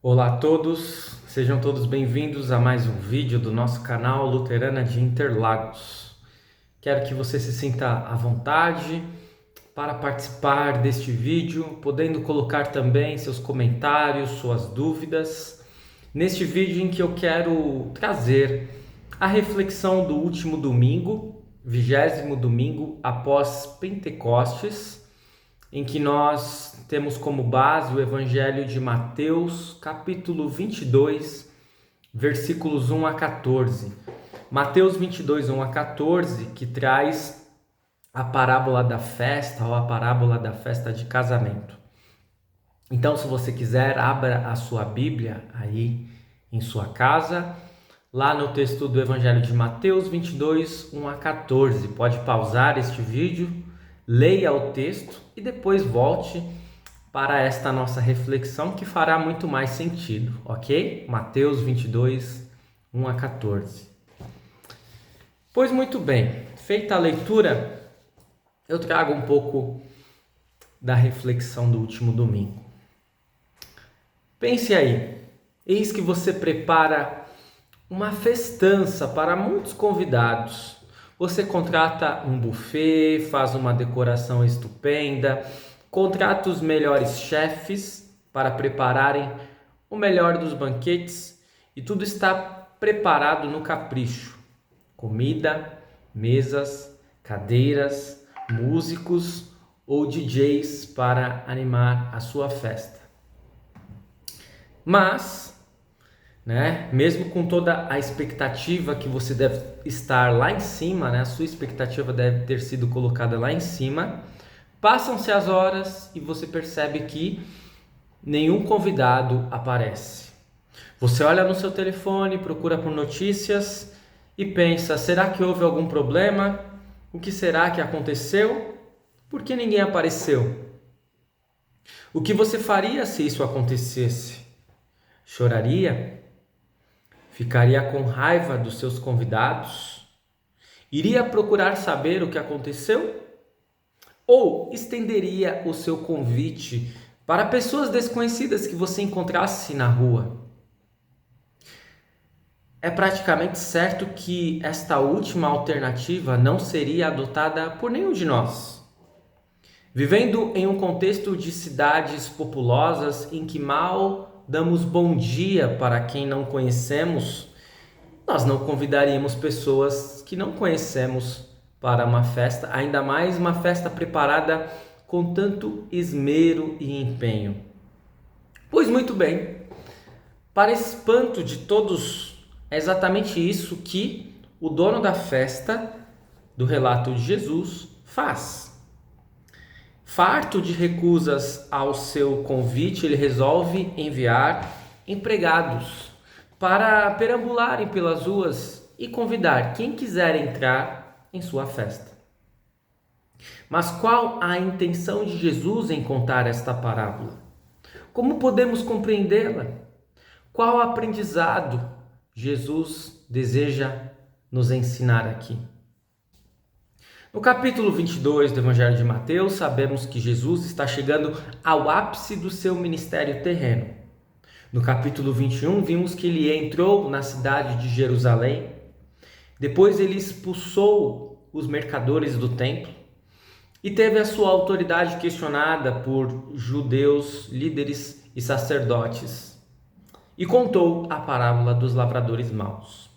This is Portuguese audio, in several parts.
Olá a todos, sejam todos bem-vindos a mais um vídeo do nosso canal Luterana de Interlagos. Quero que você se sinta à vontade para participar deste vídeo, podendo colocar também seus comentários, suas dúvidas. Neste vídeo em que eu quero trazer a reflexão do último domingo, 20º domingo após Pentecostes, em que nós temos como base o Evangelho de Mateus, capítulo 22, versículos 1 a 14. Mateus 22, 1 a 14, que traz a parábola da festa ou a parábola da festa de casamento. Então, se você quiser, abra a sua Bíblia aí em sua casa, lá no texto do Evangelho de Mateus 22, 1 a 14. Pode pausar este vídeo, leia o texto e depois volte para esta nossa reflexão que fará muito mais sentido, ok? Mateus 22, 1 a 14. Pois muito bem, feita a leitura, eu trago um pouco da reflexão do último domingo. Pense aí, eis que você prepara uma festança para muitos convidados. Você contrata um buffet, faz uma decoração estupenda, contrata os melhores chefes para prepararem o melhor dos banquetes e tudo está preparado no capricho. Comida, mesas, cadeiras, músicos ou DJs para animar a sua festa. Mas, mesmo com toda a expectativa que você deve estar lá em cima, a sua expectativa deve ter sido colocada lá em cima, passam-se as horas e você percebe que nenhum convidado aparece. Você olha no seu telefone, procura por notícias e pensa, será que houve algum problema? O que será que aconteceu? Por que ninguém apareceu? O que você faria se isso acontecesse? Choraria? Ficaria com raiva dos seus convidados? Iria procurar saber o que aconteceu? Ou estenderia o seu convite para pessoas desconhecidas que você encontrasse na rua? É praticamente certo que esta última alternativa não seria adotada por nenhum de nós. Vivendo em um contexto de cidades populosas em que mal damos bom dia para quem não conhecemos, nós não convidaríamos pessoas que não conhecemos para uma festa, ainda mais uma festa preparada com tanto esmero e empenho. Pois muito bem, para espanto de todos, é exatamente isso que o dono da festa do relato de Jesus faz. Farto de recusas ao seu convite, ele resolve enviar empregados para perambularem pelas ruas e convidar quem quiser entrar em sua festa. Mas qual a intenção de Jesus em contar esta parábola? Como podemos compreendê-la? Qual aprendizado Jesus deseja nos ensinar aqui? No capítulo 22 do Evangelho de Mateus, sabemos que Jesus está chegando ao ápice do seu ministério terreno. No capítulo 21, vimos que ele entrou na cidade de Jerusalém. Depois ele expulsou os mercadores do templo e teve a sua autoridade questionada por judeus, líderes e sacerdotes. E contou a parábola dos lavradores maus.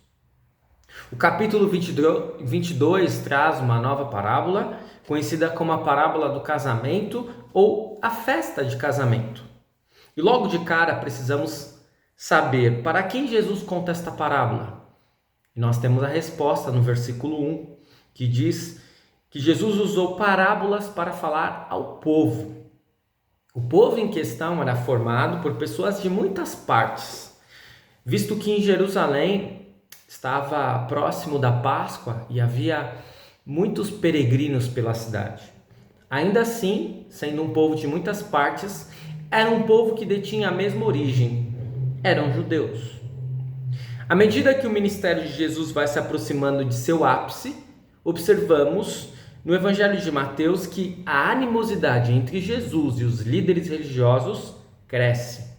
O capítulo 22 traz uma nova parábola, conhecida como a parábola do casamento ou a festa de casamento. E logo de cara precisamos saber para quem Jesus conta esta parábola. E nós temos a resposta no versículo 1, que diz que Jesus usou parábolas para falar ao povo. O povo em questão era formado por pessoas de muitas partes, visto que em Jerusalém estava próximo da Páscoa e havia muitos peregrinos pela cidade. Ainda assim, sendo um povo de muitas partes, era um povo que detinha a mesma origem, eram judeus. À medida que o ministério de Jesus vai se aproximando de seu ápice, observamos no Evangelho de Mateus que a animosidade entre Jesus e os líderes religiosos cresce.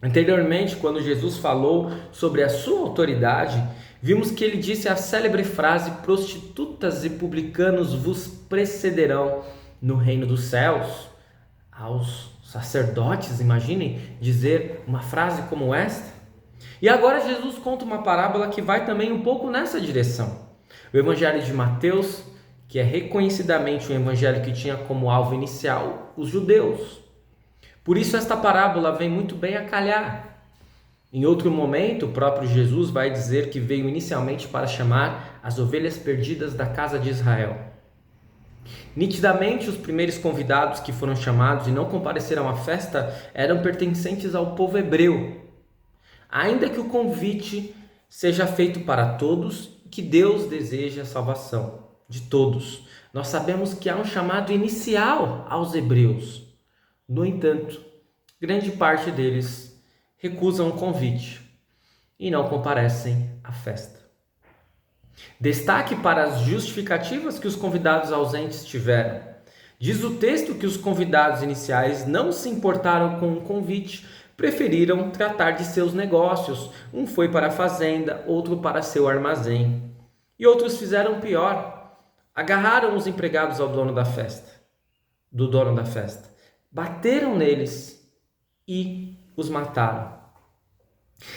Anteriormente, quando Jesus falou sobre a sua autoridade, vimos que ele disse a célebre frase: prostitutas e publicanos vos precederão no reino dos céus. Aos sacerdotes, imaginem dizer uma frase como esta. E agora Jesus conta uma parábola que vai também um pouco nessa direção. O Evangelho de Mateus, que é reconhecidamente um evangelho que tinha como alvo inicial os judeus. Por isso esta parábola vem muito bem a calhar. Em outro momento, o próprio Jesus vai dizer que veio inicialmente para chamar as ovelhas perdidas da casa de Israel. Nitidamente, os primeiros convidados que foram chamados e não compareceram à festa eram pertencentes ao povo hebreu. Ainda que o convite seja feito para todos, que Deus deseja a salvação de todos. Nós sabemos que há um chamado inicial aos hebreus. No entanto, grande parte deles recusam o convite e não comparecem à festa. Destaque para as justificativas que os convidados ausentes tiveram. Diz o texto que os convidados iniciais não se importaram com o convite, preferiram tratar de seus negócios. Um foi para a fazenda, outro para seu armazém. E outros fizeram pior. Agarraram os empregados do dono da festa. Bateram neles e os mataram.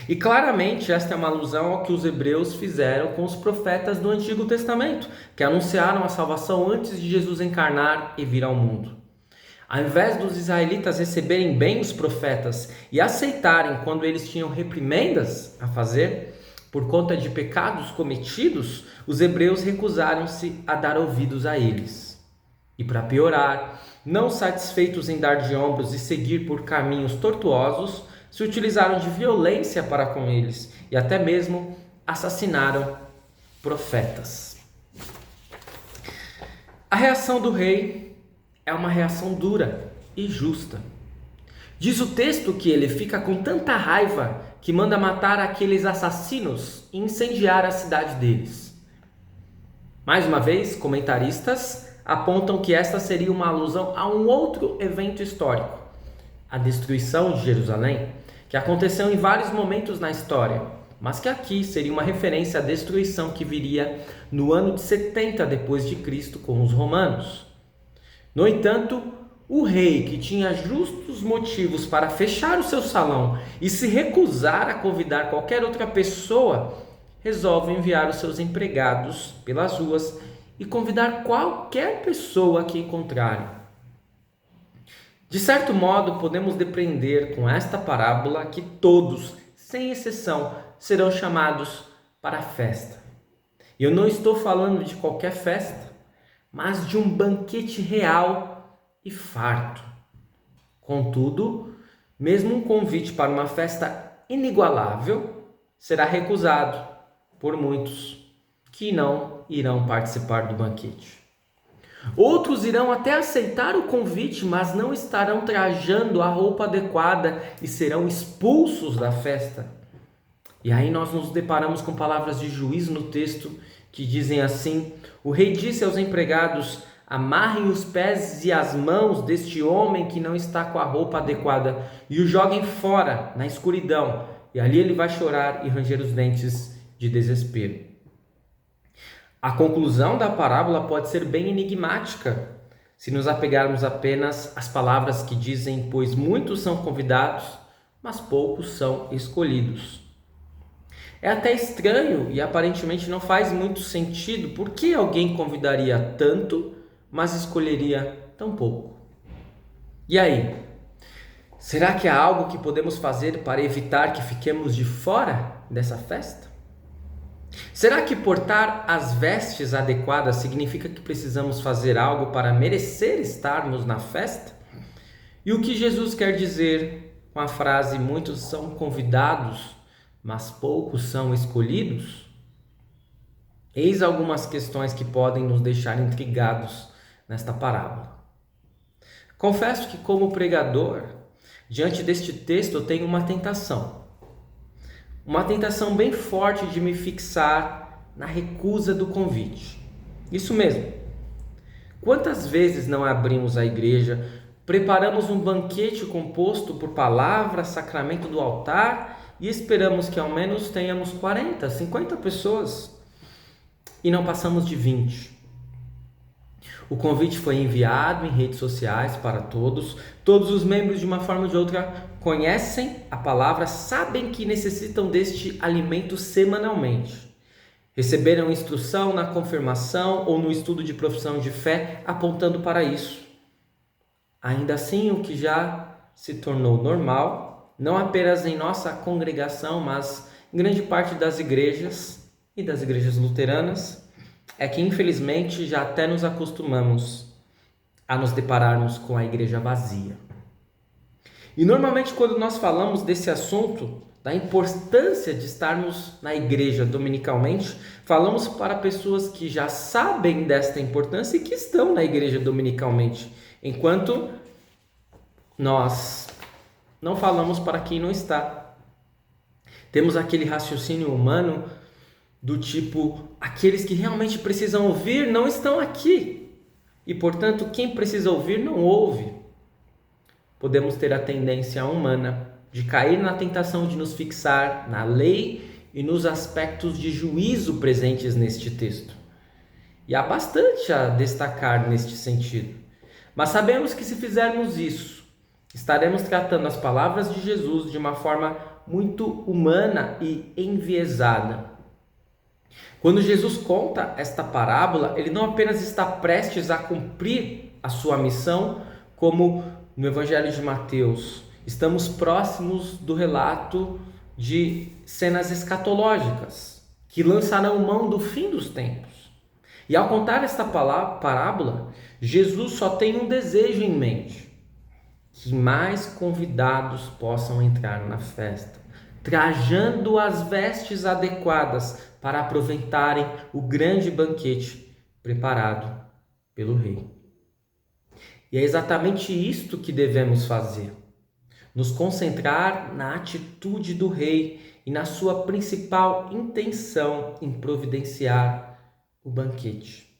E claramente esta é uma alusão ao que os hebreus fizeram com os profetas do Antigo Testamento, que anunciaram a salvação antes de Jesus encarnar e vir ao mundo. Ao invés dos israelitas receberem bem os profetas e aceitarem quando eles tinham reprimendas a fazer, por conta de pecados cometidos, os hebreus recusaram-se a dar ouvidos a eles. E para piorar, não satisfeitos em dar de ombros e seguir por caminhos tortuosos, se utilizaram de violência para com eles e até mesmo assassinaram profetas. A reação do rei é uma reação dura e justa. Diz o texto que ele fica com tanta raiva que manda matar aqueles assassinos e incendiar a cidade deles. Mais uma vez, comentaristas apontam que esta seria uma alusão a um outro evento histórico, a destruição de Jerusalém, que aconteceu em vários momentos na história, mas que aqui seria uma referência à destruição que viria no ano de 70 depois de Cristo com os romanos. No entanto, o rei, que tinha justos motivos para fechar o seu salão e se recusar a convidar qualquer outra pessoa, resolve enviar os seus empregados pelas ruas e convidar qualquer pessoa que encontrarem. De certo modo, podemos depreender com esta parábola que todos, sem exceção, serão chamados para a festa. E eu não estou falando de qualquer festa, mas de um banquete real e farto. Contudo, mesmo um convite para uma festa inigualável será recusado por muitos que não irão participar do banquete. Outros irão até aceitar o convite, mas não estarão trajando a roupa adequada e serão expulsos da festa. E aí nós nos deparamos com palavras de juízo no texto que dizem assim: o rei disse aos empregados: amarrem os pés e as mãos deste homem que não está com a roupa adequada e o joguem fora, na escuridão, e ali ele vai chorar e ranger os dentes de desespero. A conclusão da parábola pode ser bem enigmática, se nos apegarmos apenas às palavras que dizem: pois muitos são convidados, mas poucos são escolhidos. É até estranho e aparentemente não faz muito sentido. Por que alguém convidaria tanto, mas escolheria tão pouco? E aí? Será que há algo que podemos fazer para evitar que fiquemos de fora dessa festa? Será que portar as vestes adequadas significa que precisamos fazer algo para merecer estarmos na festa? E o que Jesus quer dizer com a frase: muitos são convidados, mas poucos são escolhidos? Eis algumas questões que podem nos deixar intrigados nesta parábola. Confesso que, como pregador, diante deste texto eu tenho uma tentação bem forte de me fixar na recusa do convite. Isso mesmo. Quantas vezes não abrimos a igreja Preparamos um banquete composto por palavra, sacramento do altar e esperamos que ao menos tenhamos 40, 50 pessoas e não passamos de 20. O convite foi enviado em redes sociais para todos. Todos os membros, de uma forma ou de outra, conhecem a palavra, sabem que necessitam deste alimento semanalmente. Receberam instrução na confirmação ou no estudo de profissão de fé apontando para isso. Ainda assim, o que já se tornou normal, não apenas em nossa congregação, mas em grande parte das igrejas e das igrejas luteranas, é que infelizmente já até nos acostumamos a nos depararmos com a igreja vazia. E normalmente quando nós falamos desse assunto, da importância de estarmos na igreja dominicalmente, falamos para pessoas que já sabem desta importância e que estão na igreja dominicalmente, enquanto nós não falamos para quem não está. Temos aquele raciocínio humano do tipo, aqueles que realmente precisam ouvir não estão aqui, e portanto quem precisa ouvir não ouve. Podemos ter a tendência humana de cair na tentação de nos fixar na lei e nos aspectos de juízo presentes neste texto. E há bastante a destacar neste sentido. Mas sabemos que se fizermos isso, estaremos tratando as palavras de Jesus de uma forma muito humana e enviesada. Quando Jesus conta esta parábola, ele não apenas está prestes a cumprir a sua missão, como no Evangelho de Mateus, estamos próximos do relato de cenas escatológicas que lançarão mão do fim dos tempos. E ao contar esta parábola, Jesus só tem um desejo em mente: que mais convidados possam entrar na festa, trajando as vestes adequadas para aproveitarem o grande banquete preparado pelo rei. E é exatamente isto que devemos fazer: nos concentrar na atitude do rei e na sua principal intenção em providenciar o banquete.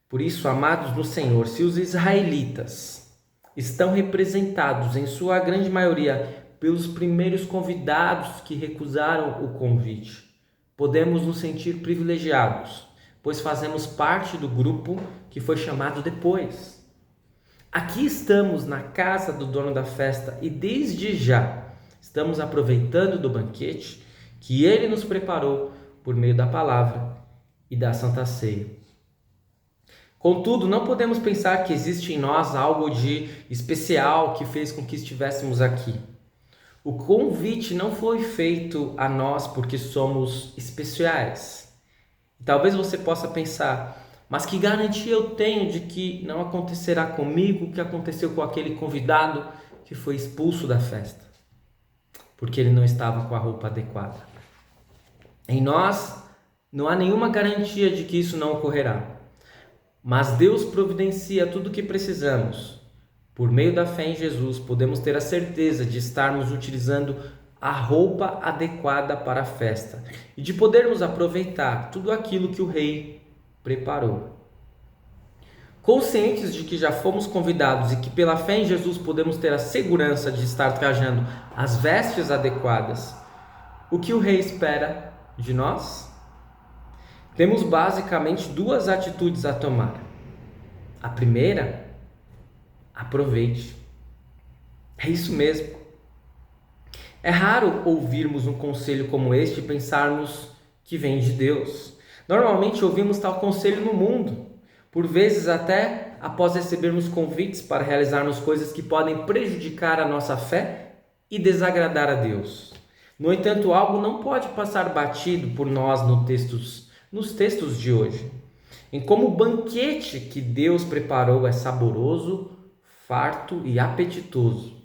Por isso, amados no Senhor, se os israelitas estão representados em sua grande maioria pelos primeiros convidados que recusaram o convite, podemos nos sentir privilegiados, pois fazemos parte do grupo que foi chamado depois. Aqui estamos na casa do dono da festa e desde já estamos aproveitando do banquete que ele nos preparou por meio da palavra e da Santa Ceia. Contudo, não podemos pensar que existe em nós algo de especial que fez com que estivéssemos aqui. O convite não foi feito a nós porque somos especiais. Talvez você possa pensar, mas que garantia eu tenho de que não acontecerá comigo o que aconteceu com aquele convidado que foi expulso da festa? Porque ele não estava com a roupa adequada. Em nós não há nenhuma garantia de que isso não ocorrerá. Mas Deus providencia tudo o que precisamos. Por meio da fé em Jesus, podemos ter a certeza de estarmos utilizando a roupa adequada para a festa e de podermos aproveitar tudo aquilo que o rei preparou. Conscientes de que já fomos convidados e que pela fé em Jesus podemos ter a segurança de estar trajando as vestes adequadas, o que o rei espera de nós? Temos basicamente duas atitudes a tomar. A primeira, aproveite. É isso mesmo. É raro ouvirmos um conselho como este e pensarmos que vem de Deus. Normalmente ouvimos tal conselho no mundo, por vezes até após recebermos convites para realizarmos coisas que podem prejudicar a nossa fé e desagradar a Deus. No entanto, algo não pode passar batido por nós nos textos de hoje, em como o banquete que Deus preparou é saboroso, farto e apetitoso.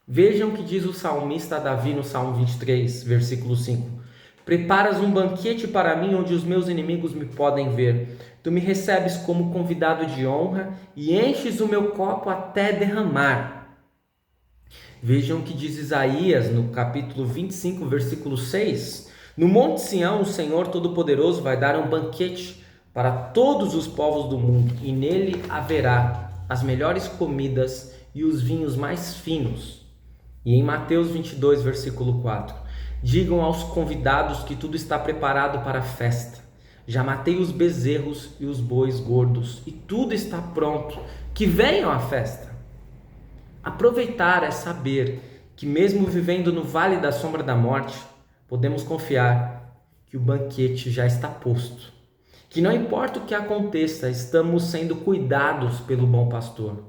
Vejam o que diz o salmista Davi no Salmo 23, versículo 5. Preparas um banquete para mim onde os meus inimigos me podem ver. Tu me recebes como convidado de honra e enches o meu copo até derramar. Vejam o que diz Isaías no capítulo 25, versículo 6. No Monte Sião, o Senhor Todo-Poderoso vai dar um banquete para todos os povos do mundo, e nele haverá as melhores comidas e os vinhos mais finos. E em Mateus 22, versículo 4, digam aos convidados que tudo está preparado para a festa. Já matei os bezerros e os bois gordos, e tudo está pronto, que venham à festa. Aproveitar é saber que mesmo vivendo no vale da sombra da morte, podemos confiar que o banquete já está posto. Que não importa o que aconteça, estamos sendo cuidados pelo bom pastor.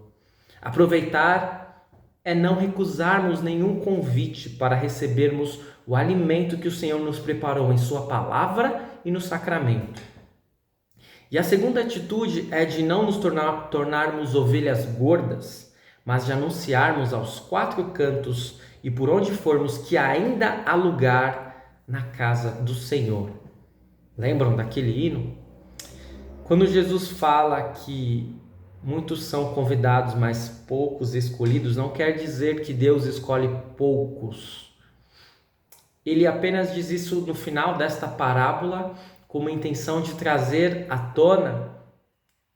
Aproveitar é não recusarmos nenhum convite para recebermos o alimento que o Senhor nos preparou em sua palavra e no sacramento. E a segunda atitude é de não nos tornarmos ovelhas gordas, mas de anunciarmos aos quatro cantos e por onde formos que ainda há lugar na casa do Senhor. Lembram daquele hino? Quando Jesus fala que muitos são convidados, mas poucos escolhidos, não quer dizer que Deus escolhe poucos. Ele apenas diz isso no final desta parábola com a intenção de trazer à tona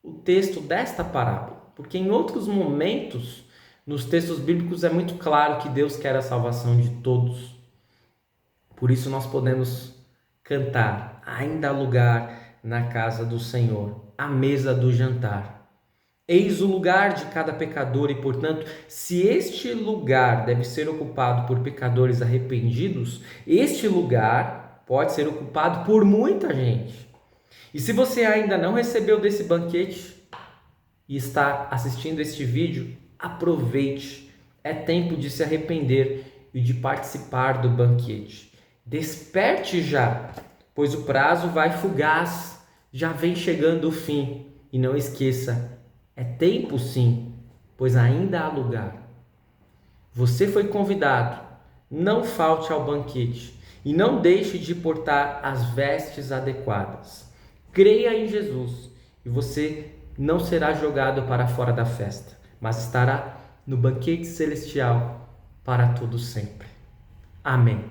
o texto desta parábola. Porque em outros momentos, nos textos bíblicos, é muito claro que Deus quer a salvação de todos. Por isso nós podemos cantar, ainda há lugar na casa do Senhor, à mesa do jantar. Eis o lugar de cada pecador e, portanto, se este lugar deve ser ocupado por pecadores arrependidos, este lugar pode ser ocupado por muita gente. E se você ainda não recebeu desse banquete e está assistindo este vídeo, aproveite. É tempo de se arrepender e de participar do banquete. Desperte já, pois o prazo vai fugaz, já vem chegando o fim. E não esqueça, é tempo sim, pois ainda há lugar. Você foi convidado, não falte ao banquete e não deixe de portar as vestes adequadas. Creia em Jesus e você não será jogado para fora da festa, mas estará no banquete celestial para todo sempre. Amém.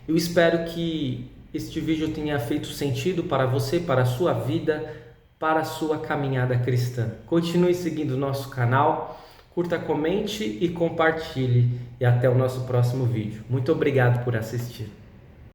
Eu espero que este vídeo tenha feito sentido para você, para a sua vida, para a sua caminhada cristã. Continue seguindo o nosso canal, curta, comente e compartilhe. E até o nosso próximo vídeo. Muito obrigado por assistir.